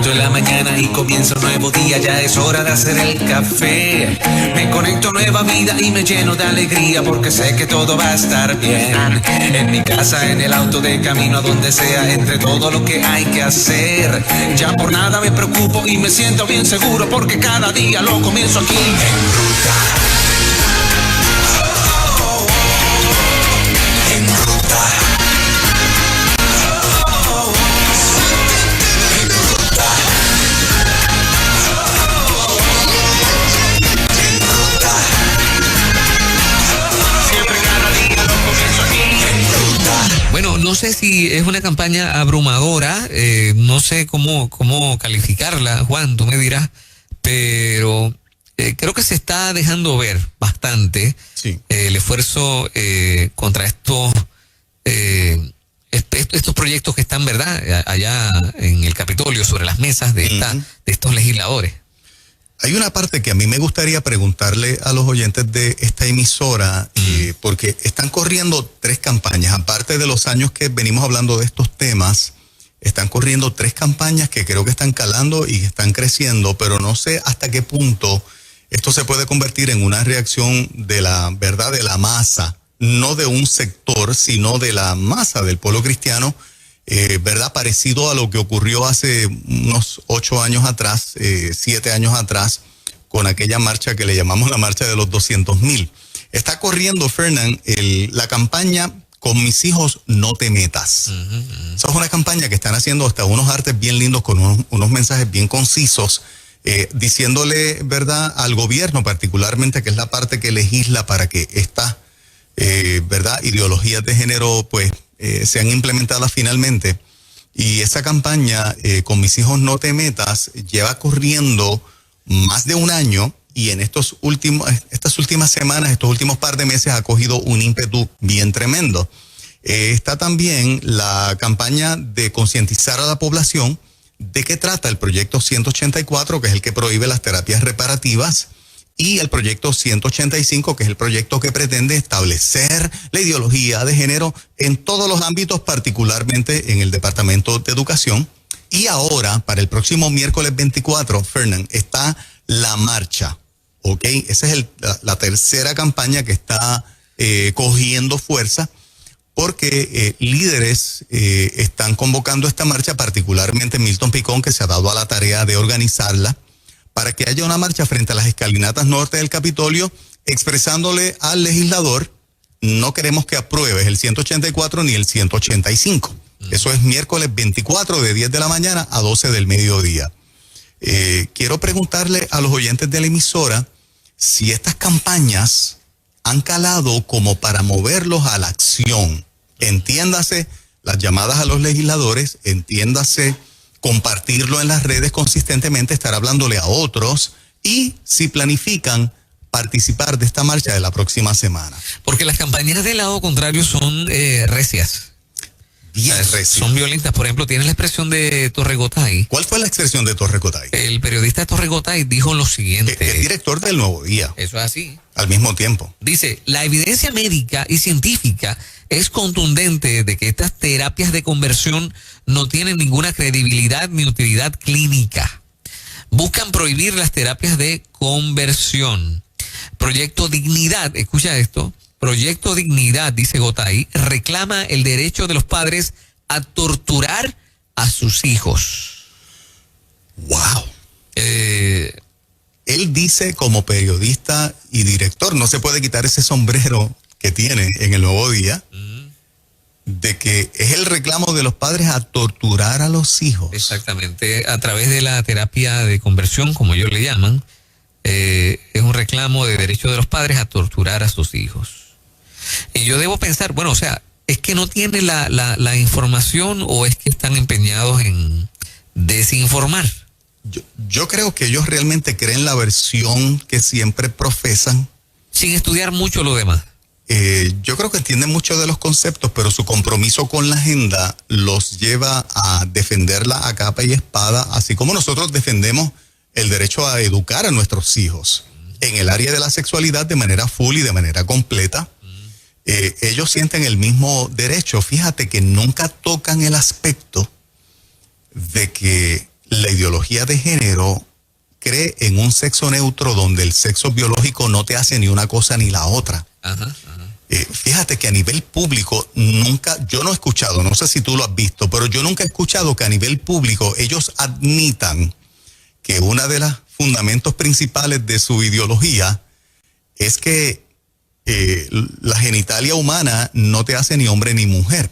levanto en la mañana y comienzo un nuevo día, ya es hora de hacer el café. Me conecto a nueva vida y me lleno de alegría porque sé que todo va a estar bien. En mi casa, en el auto, de camino a donde sea, entre todo lo que hay que hacer. Ya por nada me preocupo y me siento bien seguro porque cada día lo comienzo aquí en ruta. Bueno, no sé si es una campaña abrumadora, no sé cómo calificarla, Juan, tú me dirás, pero creo que se está dejando ver bastante el esfuerzo contra estos proyectos que están, ¿verdad?, allá en el Capitolio, sobre las mesas de estos legisladores. Hay una parte que a mí me gustaría preguntarle a los oyentes de esta emisora, porque están corriendo 3 campañas, aparte de los años que venimos hablando de estos temas, están corriendo 3 campañas que creo que están calando y están creciendo, pero no sé hasta qué punto esto se puede convertir en una reacción de la verdad de la masa, no de un sector, sino de la masa del pueblo cristiano, ¿verdad? Parecido a lo que ocurrió hace unos 8 años atrás, 7 años atrás, con aquella marcha que le llamamos la marcha de los 200,000. Está corriendo, Fernán, la campaña Con mis hijos no te metas. Esa es una campaña que están haciendo hasta unos artes bien lindos con unos mensajes bien concisos, diciéndole, ¿verdad?, al gobierno particularmente, que es la parte que legisla para que estas, ¿verdad?, ideologías de género, pues, sean implementadas finalmente. Y esa campaña, Con mis hijos no te metas, lleva corriendo más de un año y en estas últimas semanas, estos últimos par de meses ha cogido un ímpetu bien tremendo. Está también la campaña de concientizar a la población de qué trata el proyecto 184, que es el que prohíbe las terapias reparativas, y el proyecto 185, que es el proyecto que pretende establecer la ideología de género en todos los ámbitos, particularmente en el Departamento de Educación. Y ahora, para el próximo miércoles 24, Fernán, está la marcha, ¿ok? Esa es la tercera campaña que está cogiendo fuerza, porque líderes están convocando esta marcha, particularmente Milton Picón, que se ha dado a la tarea de organizarla, para que haya una marcha frente a las escalinatas norte del Capitolio, expresándole al legislador, no queremos que apruebes el 184 ni el 185. Eso es miércoles 24 de 10 de la mañana a 12 del mediodía. Quiero preguntarle a los oyentes de la emisora si estas campañas han calado como para moverlos a la acción. Entiéndase las llamadas a los legisladores, entiéndase compartirlo en las redes consistentemente, estar hablándole a otros, y si planifican participar de esta marcha de la próxima semana. Porque las campañas del lado contrario son recias. Bien recias. Son violentas. Por ejemplo, tienes la expresión de Torregotay. ¿Cuál fue la expresión de Torregotay? El periodista Torregotay dijo lo siguiente. Es director del Nuevo Día. Eso es así. Al mismo tiempo. Dice, la evidencia médica y científica es contundente de que estas terapias de conversión no tienen ninguna credibilidad ni utilidad clínica. Buscan prohibir las terapias de conversión. Proyecto Dignidad, escucha esto, Proyecto Dignidad, dice Gotay, reclama el derecho de los padres a torturar a sus hijos. ¡Wow! Él dice, como periodista y director, no se puede quitar ese sombrero que tiene en el Nuevo Día, de que es el reclamo de los padres a torturar a los hijos. Exactamente, a través de la terapia de conversión, como ellos le llaman, es un reclamo de derecho de los padres a torturar a sus hijos. Y yo debo pensar, bueno, o sea, ¿es que no tiene la información o es que están empeñados en desinformar? Yo creo que ellos realmente creen la versión que siempre profesan. Sin estudiar mucho lo demás. Yo creo que entienden mucho de los conceptos, pero su compromiso con la agenda los lleva a defenderla a capa y espada, así como nosotros defendemos el derecho a educar a nuestros hijos en el área de la sexualidad de manera full y de manera completa. Ellos sienten el mismo derecho. Fíjate que nunca tocan el aspecto de que la ideología ideología de género cree en un sexo neutro donde el sexo biológico no te hace ni una cosa ni la otra. Ajá. Fíjate que a nivel público yo no he escuchado, no sé si tú lo has visto, pero yo nunca he escuchado que a nivel público ellos admitan que uno de los fundamentos principales de su ideología es que la genitalia humana no te hace ni hombre ni mujer.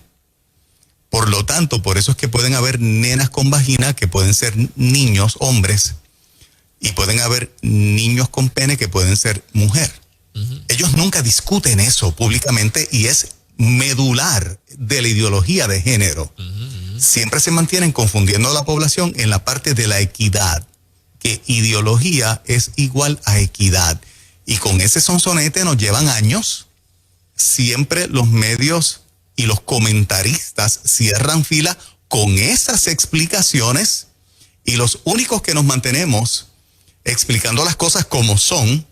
Por lo tanto, por eso es que pueden haber nenas con vagina que pueden ser niños, hombres, y pueden haber niños con pene que pueden ser mujer. Uh-huh. Ellos nunca discuten eso públicamente y es medular de la ideología de género. Uh-huh. Siempre se mantienen confundiendo a la población en la parte de la equidad, que ideología es igual a equidad. Y con ese sonsonete nos llevan años. Siempre los medios y los comentaristas cierran fila con esas explicaciones y los únicos que nos mantenemos explicando las cosas como son,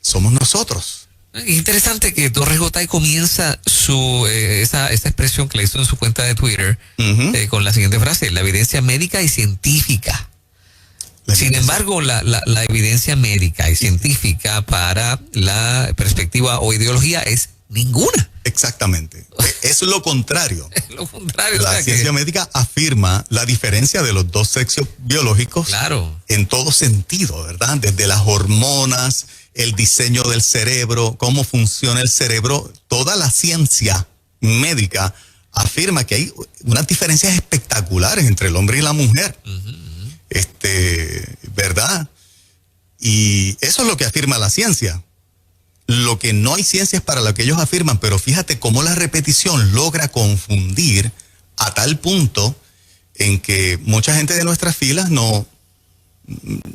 somos nosotros. Interesante que Torres Gotay comienza esa expresión que le hizo en su cuenta de Twitter uh-huh. Con la siguiente frase: la evidencia médica y científica. Sin embargo, la evidencia médica y científica para la perspectiva o ideología es ninguna. Exactamente. Es lo contrario. Es lo contrario. La ciencia médica afirma la diferencia de los dos sexos biológicos. Claro. En todo sentido, ¿verdad? Desde las hormonas, el diseño del cerebro, cómo funciona el cerebro. Toda la ciencia médica afirma que hay unas diferencias espectaculares entre el hombre y la mujer. Uh-huh. ¿Verdad? Y eso es lo que afirma la ciencia. Lo que no hay ciencia es para lo que ellos afirman, pero fíjate cómo la repetición logra confundir a tal punto en que mucha gente de nuestras filas no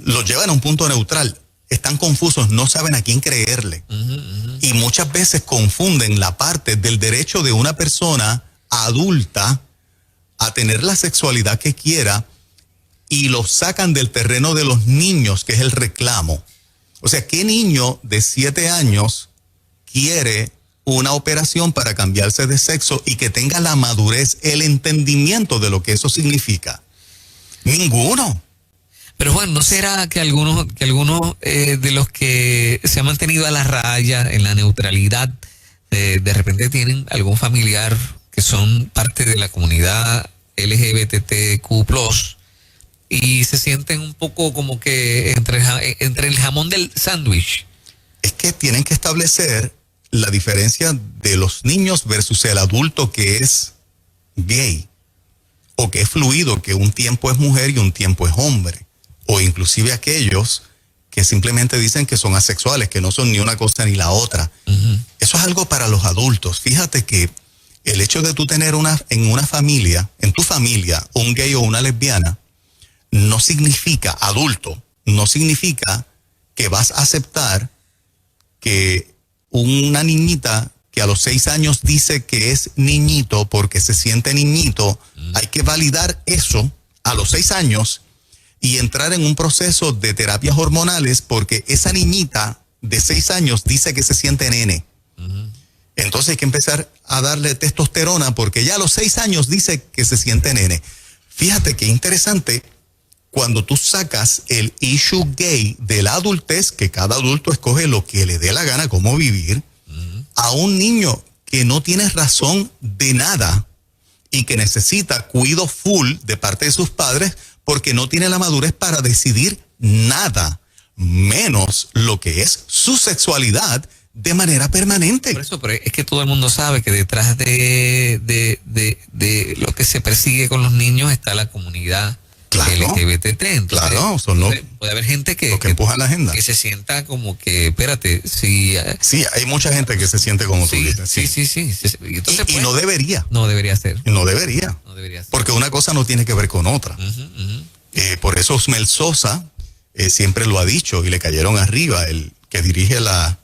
los llevan a un punto neutral. Están confusos, no saben a quién creerle. Uh-huh, uh-huh. Y muchas veces confunden la parte del derecho de una persona adulta a tener la sexualidad que quiera y lo sacan del terreno de los niños, que es el reclamo. O sea, ¿qué niño de 7 años quiere una operación para cambiarse de sexo y que tenga la madurez, el entendimiento de lo que eso significa? Ninguno. Pero Juan, ¿no será que algunos de los que se han mantenido a la raya en la neutralidad, de repente tienen algún familiar que son parte de la comunidad LGBTQ+, y se sienten un poco como que entre el jamón del sándwich? Es que tienen que establecer la diferencia de los niños versus el adulto que es gay o que es fluido, que un tiempo es mujer y un tiempo es hombre, o inclusive aquellos que simplemente dicen que son asexuales, que no son ni una cosa ni la otra. Uh-huh. Eso es algo para los adultos. Fíjate que el hecho de tú tener en una familia, en tu familia, un gay o una lesbiana, no significa, adulto, no significa que vas a aceptar que una niñita que a los 6 años dice que es niñito porque se siente niñito, hay que validar eso a los 6 años y entrar en un proceso de terapias hormonales porque esa niñita de 6 años dice que se siente nene. Uh-huh. Entonces hay que empezar a darle testosterona porque ya a los 6 años dice que se siente nene. Fíjate qué interesante. Cuando tú sacas el issue gay de la adultez, que cada adulto escoge lo que le dé la gana, cómo vivir, uh-huh. a un niño que no tiene razón de nada y que necesita cuidado full de parte de sus padres porque no tiene la madurez para decidir nada, menos lo que es su sexualidad de manera permanente. Por eso, pero es que todo el mundo sabe que detrás de lo que se persigue con los niños está la comunidad. Claro, LGBT. Entonces, claro, son los, puede haber gente que empujan la agenda. Que se sienta como que, espérate, si... Sí, hay mucha gente que se siente como tú dices. Sí. Entonces, y no debería. No debería ser. No debería. No debería ser. Porque una cosa no tiene que ver con otra. Uh-huh. Por eso Osmel Sosa siempre lo ha dicho y le cayeron arriba, el que dirige la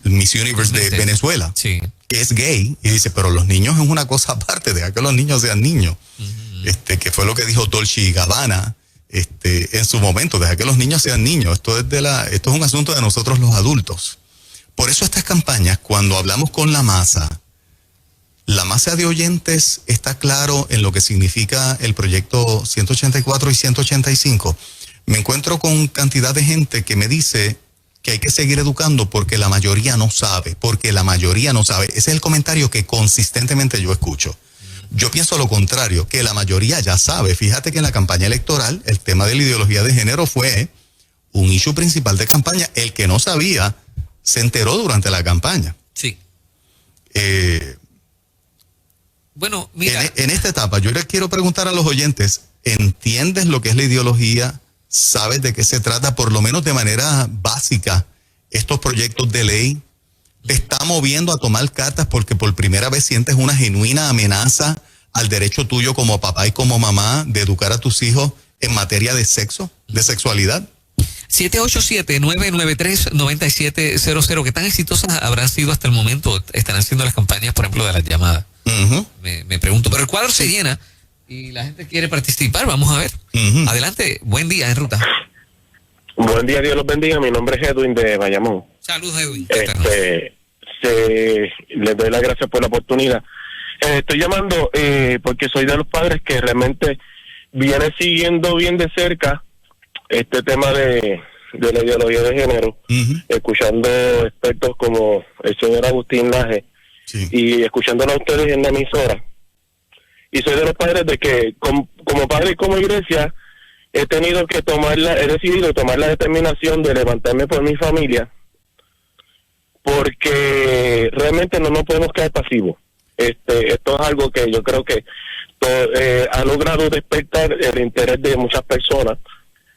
Miss Universe de Venezuela, sí. que es gay, y dice, pero los niños es una cosa aparte, deja que los niños sean niños. Uh-huh. Que fue lo que dijo Dolce y Gabbana en su momento, deja que los niños sean niños. Esto es un asunto de nosotros los adultos. Por eso estas campañas, cuando hablamos con la masa, la masa de oyentes está claro en lo que significa el proyecto 184 y 185. Me encuentro con cantidad de gente que me dice que hay que seguir educando porque la mayoría no sabe, Ese es el comentario que consistentemente yo escucho. Yo pienso lo contrario, que la mayoría ya sabe. Fíjate que en la campaña electoral el tema de la ideología de género fue un issue principal de campaña. El que no sabía se enteró durante la campaña. Sí. Bueno, mira. En esta etapa, yo les quiero preguntar a los oyentes, ¿entiendes lo que es la ideología? ¿Sabes de qué se trata, por lo menos de manera básica, estos proyectos de ley? ¿Te está moviendo a tomar cartas porque por primera vez sientes una genuina amenaza al derecho tuyo como papá y como mamá de educar a tus hijos en materia de sexo, de sexualidad? 787-993-9700. ¿Qué tan exitosas habrán sido hasta el momento? Estarán siendo las campañas, por ejemplo, de las llamadas. Me pregunto, pero el cuadro se llena y la gente quiere participar. Vamos a ver. Adelante, buen día en ruta. Buen día, Dios los bendiga. Mi nombre es Edwin de Bayamón. Saludos, Edwin. Les doy las gracias por la oportunidad. Estoy llamando porque soy de los padres que realmente viene siguiendo bien de cerca este tema de la ideología de género, escuchando expertos como el señor Agustín Laje, y escuchándolo a ustedes en la emisora. Y soy de los padres de que como padre y como iglesia he decidido tomar la determinación de levantarme por mi familia, porque realmente no nos podemos quedar pasivos. Esto es algo que yo creo que ha logrado despertar el interés de muchas personas.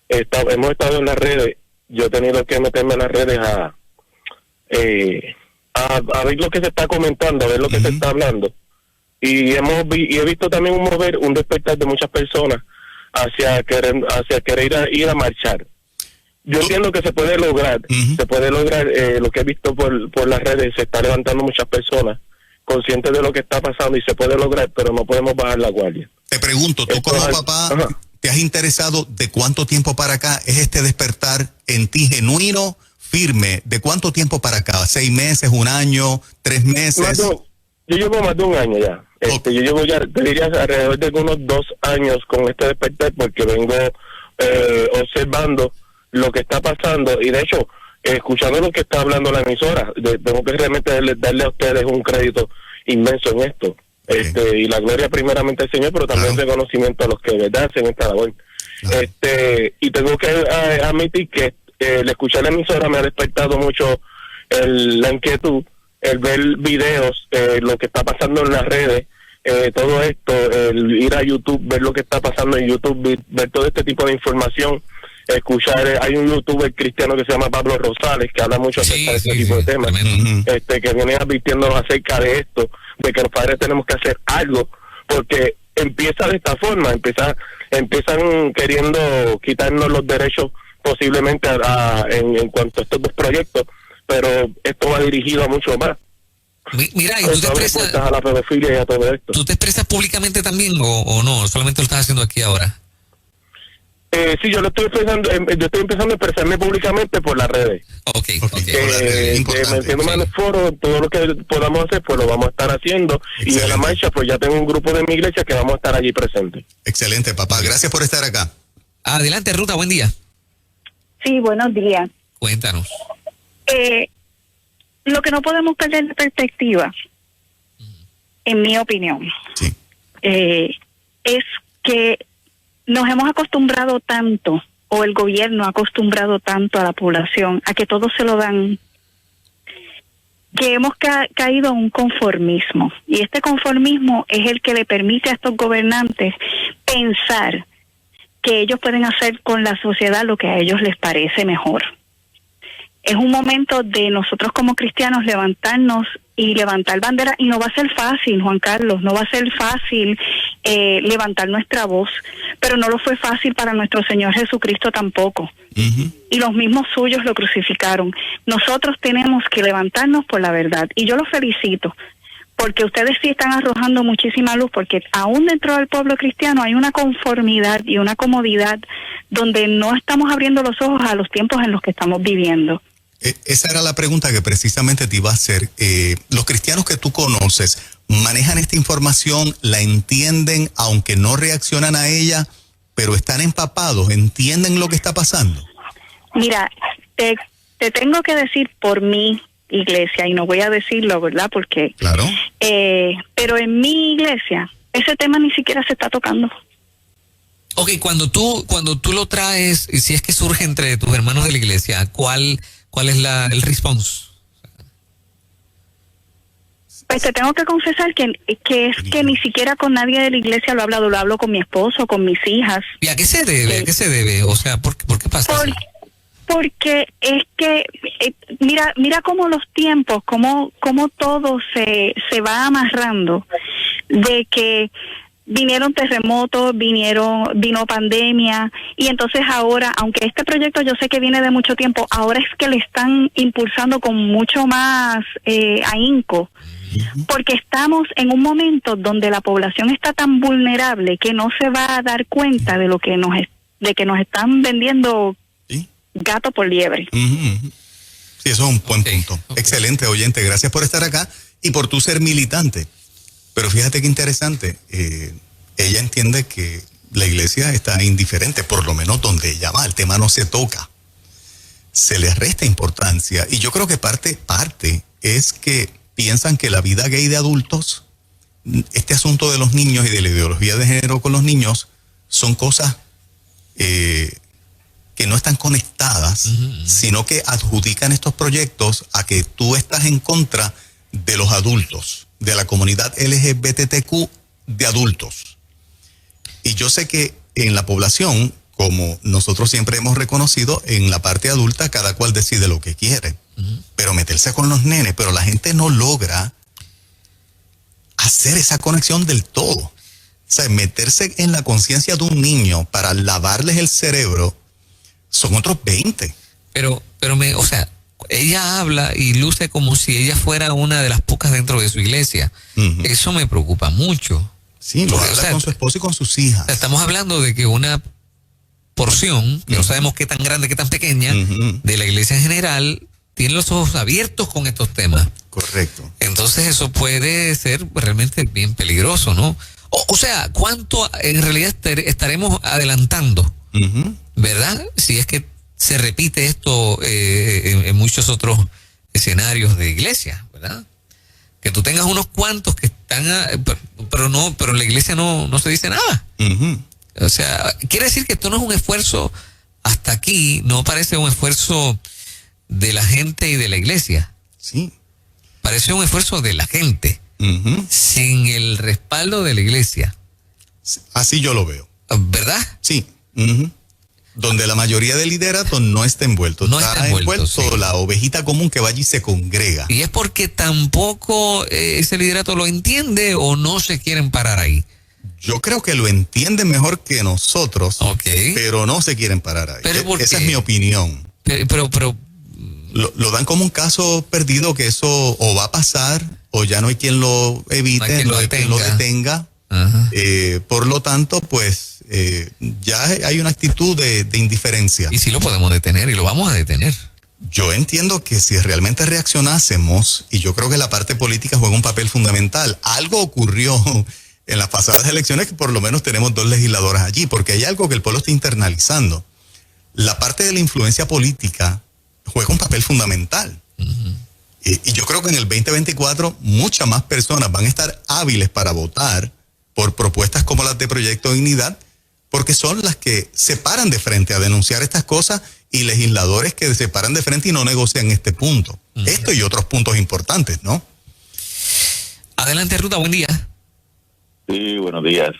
Hemos estado en las redes, yo he tenido que meterme en las redes a ver lo que se está comentando, a ver lo que se está hablando. Y he visto también un despertar de muchas personas hacia querer ir a marchar. Yo entiendo que se puede lograr, lo que he visto por las redes, se está levantando muchas personas conscientes de lo que está pasando y se puede lograr, pero no podemos bajar la guardia. Te pregunto, tú como papá, ¿te has interesado de cuánto tiempo para acá es este despertar en ti genuino, firme? ¿De cuánto tiempo para acá? ¿6 meses, 1 año, 3 meses? Yo llevo más de 1 año ya. Yo llevo ya, te diría, alrededor de unos 2 años con este despertar, porque vengo observando lo que está pasando y de hecho escuchando lo que está hablando la emisora. Tengo que realmente darle a ustedes un crédito inmenso en esto. Y la gloria primeramente al Señor, pero también reconocimiento a los que de verdad hacen esta labor. Y tengo que admitir que el escuchar la emisora me ha despertado mucho la inquietud, el ver videos, lo que está pasando en las redes, todo esto, el ir a YouTube, ver lo que está pasando en YouTube, ver todo este tipo de información, escuchar, hay un youtuber cristiano que se llama Pablo Rosales, que habla mucho acerca de este tipo de temas, que viene advirtiéndonos acerca de esto, de que los padres tenemos que hacer algo, porque empieza de esta forma, empiezan queriendo quitarnos los derechos posiblemente en cuanto a estos 2 proyectos, pero esto va dirigido a mucho más. Mira, y tú te expresas a la pedofilia y a todo esto. ¿Tú te expresas públicamente también o no? ¿Solamente lo estás haciendo aquí ahora? Sí, yo estoy empezando a expresarme públicamente por las redes. Metiéndome en el foro, todo lo que podamos hacer, pues lo vamos a estar haciendo. Excelente. Y en la marcha, pues ya tengo un grupo de mi iglesia que vamos a estar allí presentes. Excelente, papá. Gracias por estar acá. Adelante, Ruta, buen día. Sí, buenos días. Cuéntanos. Lo que no podemos perder de perspectiva, en mi opinión, es que nos hemos acostumbrado tanto, o el gobierno ha acostumbrado tanto a la población, a que todo se lo dan, que hemos caído en un conformismo. Y este conformismo es el que le permite a estos gobernantes pensar que ellos pueden hacer con la sociedad lo que a ellos les parece mejor. Es un momento de nosotros como cristianos levantarnos y levantar bandera, y no va a ser fácil, Juan Carlos, no va a ser fácil levantar nuestra voz, pero no lo fue fácil para nuestro Señor Jesucristo tampoco. Y los mismos suyos lo crucificaron. Nosotros tenemos que levantarnos por la verdad, y yo los felicito, porque ustedes sí están arrojando muchísima luz, porque aún dentro del pueblo cristiano hay una conformidad y una comodidad donde no estamos abriendo los ojos a los tiempos en los que estamos viviendo. Esa era la pregunta que precisamente te iba a hacer. Los cristianos que tú conoces, ¿manejan esta información, la entienden, aunque no reaccionan a ella, pero están empapados, entienden lo que está pasando? Mira, te tengo que decir por mi iglesia, y no voy a decirlo, ¿verdad? Porque, Claro. pero en mi iglesia, ese tema ni siquiera se está tocando. Ok, cuando tú lo traes, y si es que surge entre tus hermanos de la iglesia, ¿cuál es el response? Pues te tengo que confesar que ni siquiera con nadie de la iglesia lo he hablado, lo hablo con mi esposo, con mis hijas. ¿Y a qué se debe? ¿A qué se debe? O sea, ¿por qué pasa eso? Porque es que, mira cómo los tiempos, cómo todo se va amarrando, de que vinieron terremotos, vino pandemia, y entonces ahora, aunque este proyecto yo sé que viene de mucho tiempo, ahora es que le están impulsando con mucho más ahínco, porque estamos en un momento donde la población está tan vulnerable que no se va a dar cuenta de lo que de que nos están vendiendo ¿Sí? gato por liebre. Sí, eso es un buen Ok, punto. ok. Excelente, oyente. Gracias por estar acá y por tú ser militante. Pero fíjate qué interesante. Ella entiende que la iglesia está indiferente, por lo menos donde ella va. El tema no se toca. Se le resta importancia. Y yo creo que parte es que piensan que la vida gay de adultos, este asunto de los niños y de la ideología de género con los niños, son cosas que no están conectadas, sino que adjudican estos proyectos a que tú estás en contra de los adultos, de la comunidad LGBTQ de adultos. Y yo sé que en la población, como nosotros siempre hemos reconocido, en la parte adulta cada cual decide lo que quiere. Pero meterse con los nenes, pero la gente no logra hacer esa conexión del todo. O sea, meterse en la conciencia de un niño para lavarles el cerebro son otros 20. Pero o sea, ella habla y luce como si ella fuera una de las pocas dentro de su iglesia. Eso me preocupa mucho. Sí, lo Porque, habla o sea, con su esposo y con sus hijas. estamos hablando de que una porción, que no sabemos qué tan grande, qué tan pequeña, de la iglesia en general, tiene los ojos abiertos con estos temas. Correcto. Entonces eso puede ser realmente bien peligroso, ¿no? O sea, ¿cuánto en realidad estaremos adelantando? ¿Verdad? Si es que se repite esto en muchos otros escenarios de iglesia, ¿verdad? Que tú tengas unos cuantos que están, pero en la iglesia no se dice nada. O sea, quiere decir que esto no es un esfuerzo, hasta aquí no parece un esfuerzo de la gente y de la iglesia. Sí. Parece un esfuerzo de la gente, sin el respaldo de la iglesia. Así yo lo veo. ¿Verdad? Sí. Donde la mayoría del liderato no está envuelto. No está envuelto, sí. La ovejita común que vaya y se congrega. Y es porque tampoco ese liderato lo entiende o no se quieren parar ahí. Yo creo que lo entienden mejor que nosotros, Ok. pero no se quieren parar ahí. ¿Pero por Esa qué? es mi opinión. Pero Lo dan como un caso perdido, que eso o va a pasar o ya no hay quien lo evite, no hay quien lo detenga. Ajá. Por lo tanto, pues ya hay una actitud de indiferencia. Y sí lo podemos detener y lo vamos a detener. Yo entiendo que si realmente reaccionásemos, y yo creo que la parte política juega un papel fundamental, algo ocurrió en las pasadas elecciones que por lo menos tenemos 2 legisladoras allí, porque hay algo que el pueblo está internalizando. La parte de la influencia política juega un papel fundamental. Y yo creo que en el 2024 muchas más personas van a estar hábiles para votar por propuestas como las de Proyecto Dignidad, porque son las que se paran de frente a denunciar estas cosas, y legisladores que se paran de frente y no negocian este punto. Esto y otros puntos importantes, ¿no? Adelante, Ruta, buen día. Sí, buenos días.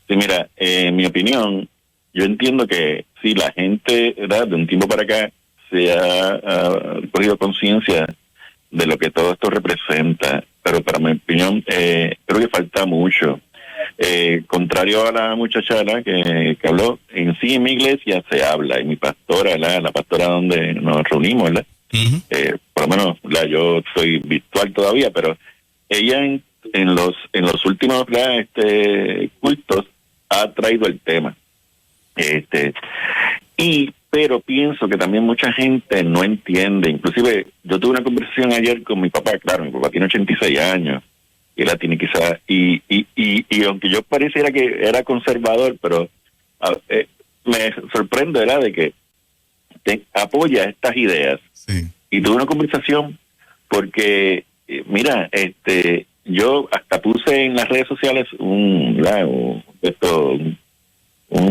Sí, mira, en mi opinión, yo entiendo que si la gente, ¿verdad?, de un tiempo para acá se ha cogido conciencia de lo que todo esto representa, pero para mi opinión creo que falta mucho. Contrario a la muchachada que habló, en sí en mi iglesia se habla, y mi pastora, ¿verdad?, la pastora donde nos reunimos, ¿verdad? Por lo menos, ¿verdad?, yo soy virtual todavía, pero ella en los últimos, ¿verdad?, cultos ha traído el tema. Y pero pienso que también mucha gente no entiende. Inclusive yo tuve una conversación ayer con mi papá. Claro, mi papá tiene 86 años y él la tiene quizás, y aunque yo pareciera que era conservador, pero me sorprende, ¿verdad?, de que apoya estas ideas. Sí. Y tuve una conversación porque mira, yo hasta puse en las redes sociales un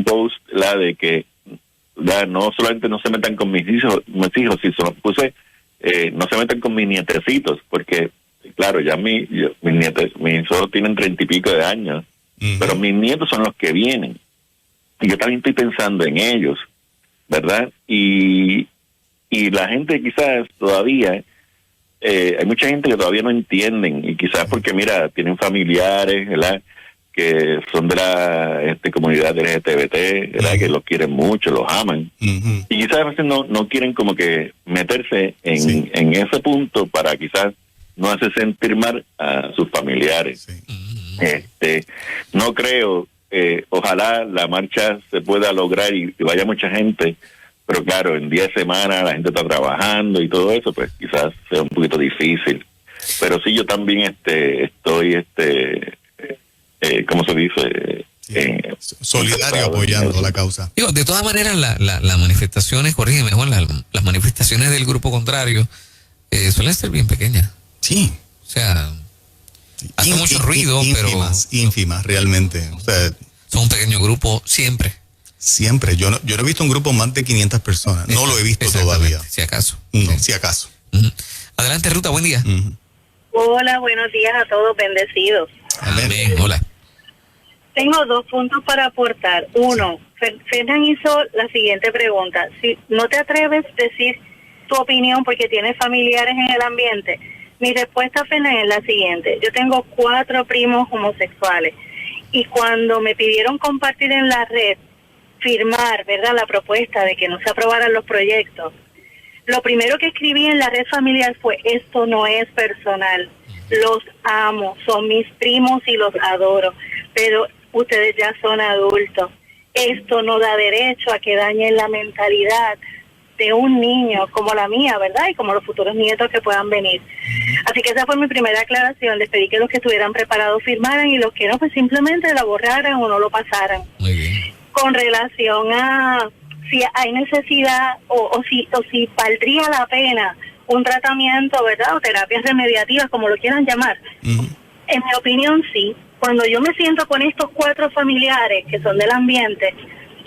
post, de que no solamente no se metan con mis hijos, sino puse no se metan con mis nietecitos, porque claro, ya mis nietos, mis hijos tienen 30 y pico de años, pero mis nietos son los que vienen. Y yo también estoy pensando en ellos, ¿verdad? Y la gente quizás todavía, hay mucha gente que todavía no entienden, y quizás porque, mira, tienen familiares, ¿verdad?, que son de la comunidad LGBT, ¿verdad?, que los quieren mucho, los aman, y quizás a veces no quieren como que meterse en ese punto para quizás no hacer sentir mal a sus familiares. No creo, ojalá la marcha se pueda lograr y vaya mucha gente, pero claro, en 10 semanas la gente está trabajando y todo eso, pues quizás sea un poquito difícil. Pero sí, yo también estoy, ¿cómo se dice? Solidario, apoyando la causa. Digo, de todas maneras, las manifestaciones, corrígeme, Juan, las manifestaciones del grupo contrario suelen ser bien pequeñas. Sí. O sea, hace mucho ruido, ínfimas, realmente. O sea, son un pequeño grupo siempre. Siempre. Yo no he visto un grupo más de 500 personas. No lo he visto todavía. Si acaso. No, si acaso. Adelante, Ruta, buen día. Hola, buenos días a todos, bendecidos. Amén. Hola. Tengo 2 puntos para aportar. Uno, Fernan hizo la siguiente pregunta. Si no te atreves a decir tu opinión porque tienes familiares en el ambiente, mi respuesta, Fernan, es la siguiente. Yo tengo 4 primos homosexuales y cuando me pidieron compartir en la red, firmar, ¿verdad?, la propuesta de que no se aprobaran los proyectos, lo primero que escribí en la red familiar fue: esto no es personal, los amo, son mis primos y los adoro, pero ustedes ya son adultos, esto no da derecho a que dañen la mentalidad de un niño como la mía, ¿verdad?, y como los futuros nietos que puedan venir. Así que esa fue mi primera aclaración. Les pedí que los que estuvieran preparados firmaran y los que no, pues simplemente la borraran o no lo pasaran. Muy bien. Con relación a si hay necesidad o si valdría la pena un tratamiento, ¿verdad?, o terapias remediativas, como lo quieran llamar. En mi opinión, sí. Cuando yo me siento con estos 4 familiares que son del ambiente,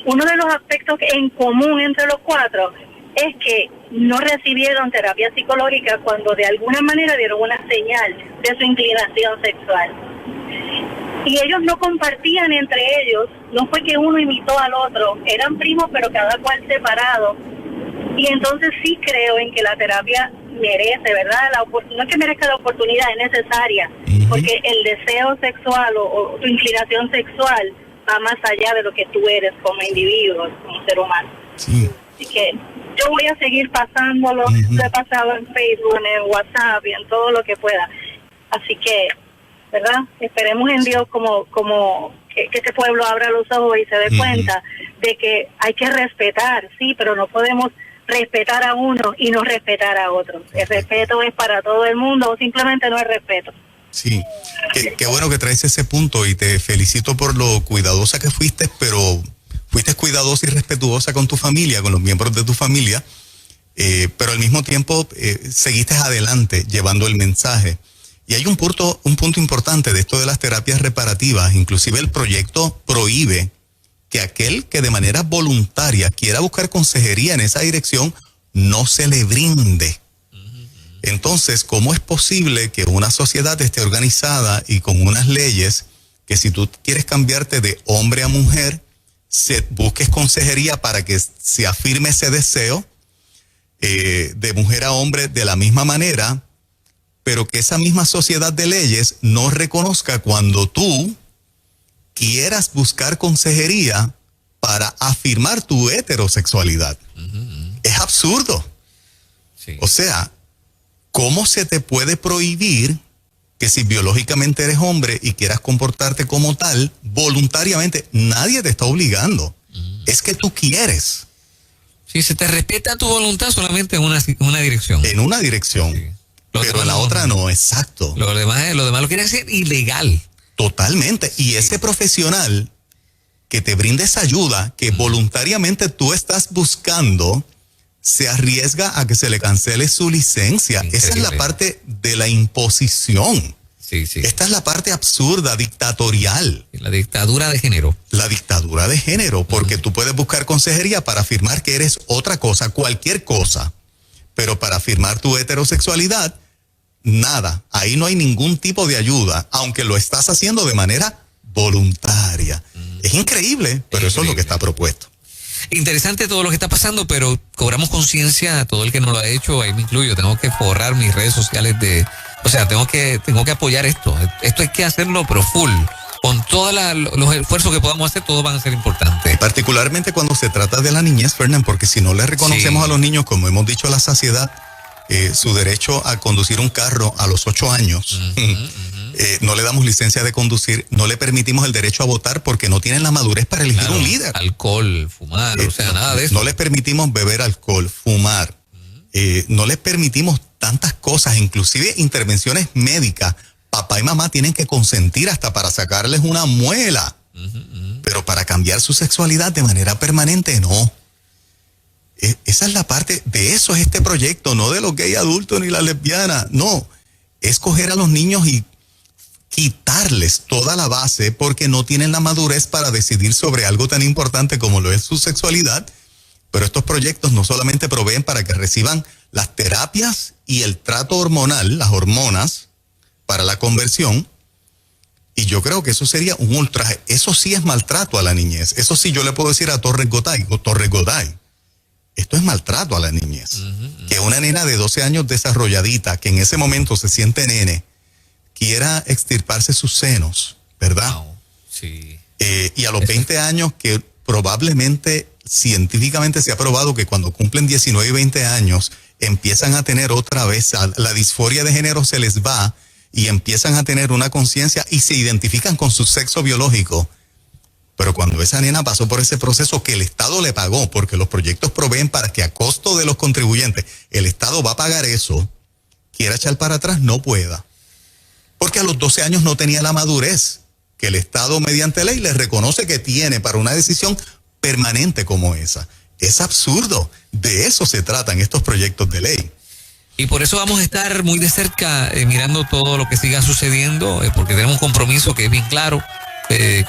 uno de los aspectos en común entre los 4 es que no recibieron terapia psicológica cuando de alguna manera dieron una señal de su inclinación sexual. Y ellos no compartían entre ellos, no fue que uno imitó al otro, eran primos pero cada cual separado. Y entonces sí creo en que la terapia merece, ¿verdad? No es que merezca la oportunidad, es necesaria, porque el deseo sexual o tu inclinación sexual va más allá de lo que tú eres como individuo, como ser humano. Sí. Así que yo voy a seguir pasándolo, lo he pasado en Facebook, en WhatsApp y en todo lo que pueda. Así que, ¿verdad? Esperemos en Dios como que este pueblo abra los ojos y se dé cuenta de que hay que respetar, sí, pero no podemos respetar a uno y no respetar a otro. El respeto es para todo el mundo o simplemente no es respeto. Sí, qué bueno que traes ese punto y te felicito por lo cuidadosa que fuiste, pero fuiste cuidadosa y respetuosa con tu familia, con los miembros de tu familia, pero al mismo tiempo seguiste adelante llevando el mensaje. Y hay un punto importante de esto de las terapias reparativas. Inclusive el proyecto prohíbe que aquel que de manera voluntaria quiera buscar consejería en esa dirección no se le brinde. Entonces, ¿cómo es posible que una sociedad esté organizada y con unas leyes que si tú quieres cambiarte de hombre a mujer, busques consejería para que se afirme ese deseo de mujer a hombre de la misma manera, pero que esa misma sociedad de leyes no reconozca cuando tú quieras buscar consejería para afirmar tu heterosexualidad? Es absurdo. Sí. O sea, ¿cómo se te puede prohibir que si biológicamente eres hombre y quieras comportarte como tal, voluntariamente, nadie te está obligando? Es que tú quieres. Si se te respeta tu voluntad solamente en una dirección. En una dirección. Sí. Pero en la otra no, exacto. Lo demás lo quieren hacer ilegal. Totalmente. Y ese profesional que te brinde esa ayuda que voluntariamente tú estás buscando, se arriesga a que se le cancele su licencia. Increíble. Esa es la parte de la imposición. Sí, sí. Esta es la parte absurda, dictatorial. La dictadura de género. La dictadura de género, porque tú puedes buscar consejería para afirmar que eres otra cosa, cualquier cosa, pero para afirmar tu heterosexualidad, nada. Ahí no hay ningún tipo de ayuda, aunque lo estás haciendo de manera voluntaria. Es increíble, pero eso es lo que está propuesto. Interesante todo lo que está pasando, pero cobramos conciencia a todo el que no lo ha hecho, ahí me incluyo. Tengo que forrar mis redes sociales tengo que apoyar esto. Esto hay que hacerlo, pero full. Con todos los esfuerzos que podamos hacer, todos van a ser importantes. Particularmente cuando se trata de la niñez, Fernán, porque si no le reconocemos a los niños, como hemos dicho a la saciedad, su derecho a conducir un carro a los 8 años, no le damos licencia de conducir, no le permitimos el derecho a votar porque no tienen la madurez para elegir un líder. Alcohol, fumar, nada de eso. No les permitimos beber alcohol, fumar, no les permitimos tantas cosas, inclusive intervenciones médicas. Papá y mamá tienen que consentir hasta para sacarles una muela, pero para cambiar su sexualidad de manera permanente, no. Esa es la parte, de eso es este proyecto, no de los gays adultos ni las lesbianas, no. Es coger a los niños y quitarles toda la base porque no tienen la madurez para decidir sobre algo tan importante como lo es su sexualidad. Pero estos proyectos no solamente proveen para que reciban las terapias y el trato hormonal, las hormonas, para la conversión, y yo creo que eso sería un ultraje. Eso sí es maltrato a la niñez. Eso sí yo le puedo decir a Torres Goday, esto es maltrato a la niñez. Que una nena de 12 años desarrolladita, que en ese momento se siente nene, quiera extirparse sus senos, ¿verdad? Wow. Sí. Y a los 20 años, que probablemente científicamente se ha probado que cuando cumplen 19 y 20 años, empiezan a tener otra vez, la disforia de género se les va y empiezan a tener una conciencia y se identifican con su sexo biológico. Pero cuando esa nena pasó por ese proceso que el Estado le pagó, porque los proyectos proveen para que a costo de los contribuyentes el Estado va a pagar eso, quiera echar para atrás, no pueda. Porque a los 12 años no tenía la madurez que el Estado mediante ley le reconoce que tiene para una decisión permanente como esa. Es absurdo. De eso se tratan estos proyectos de ley. Y por eso vamos a estar muy de cerca mirando todo lo que siga sucediendo, porque tenemos un compromiso que es bien claro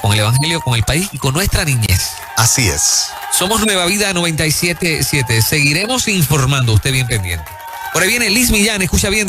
con el Evangelio, con el país y con nuestra niñez. Así es. Somos Nueva Vida 97.7. Seguiremos informando, usted bien pendiente. Por ahí viene Liz Millán, escucha bien.